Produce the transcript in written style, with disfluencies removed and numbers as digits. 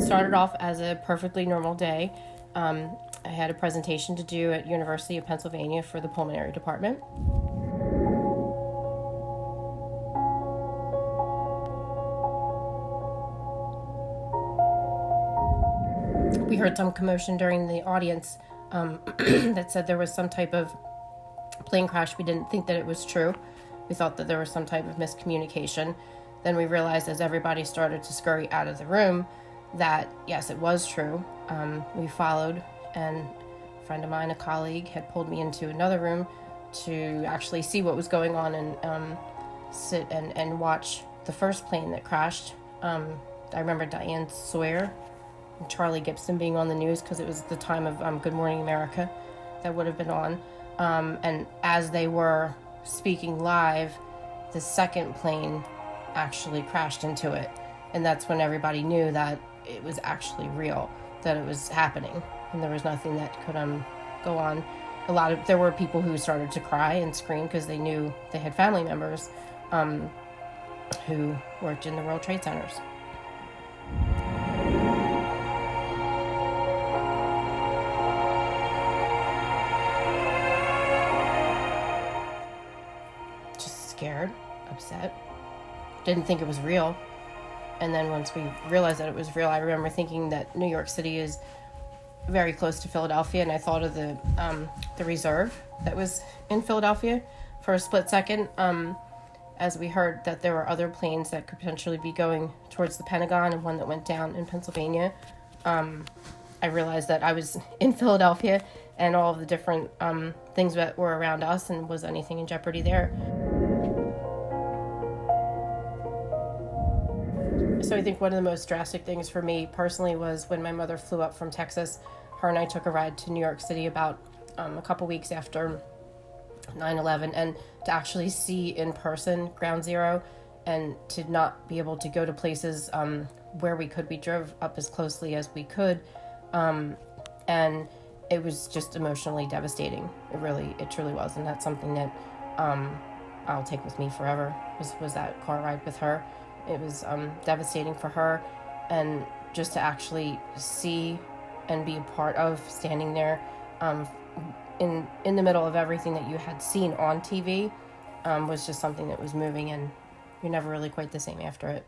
started off as a perfectly normal day. I had a presentation to do at University of Pennsylvania for the pulmonary department. We heard some commotion during the audience that said there was some type of plane crash. We didn't think that it was true. We thought that there was some type of miscommunication. Then we realized as everybody started to scurry out of the room that, yes, it was true. We followed, and a friend of mine, a colleague, had pulled me into another room to actually see what was going on and sit and watch the first plane that crashed. I remember Diane Sawyer and Charlie Gibson being on the news because it was the time of Good Morning America that would have been on. And as they were speaking live, the second plane actually crashed into it. And that's when everybody knew that it was actually real, that it was happening, and there was nothing that could go on. There were people who started to cry and scream because they knew they had family members who worked in the World Trade Centers. Just scared, upset, didn't think it was real. And then once we realized that it was real, I remember thinking that New York City is very close to Philadelphia, and I thought of the reserve that was in Philadelphia for a split second, as we heard that there were other planes that could potentially be going towards the Pentagon and one that went down in Pennsylvania. I realized that I was in Philadelphia and all of the different things that were around us, and was anything in jeopardy there. So I think one of the most drastic things for me personally was when my mother flew up from Texas. Her and I took a ride to New York City about a couple weeks after 9/11, and to actually see in person Ground Zero, and to not be able to go to places where we could. We drove up as closely as we could, and it was just emotionally devastating. It truly was, and that's something that I'll take with me forever. Was that car ride with her. It was devastating for her, and just to actually see and be a part of, standing there in the middle of everything that you had seen on TV, was just something that was moving, and you're never really quite the same after it.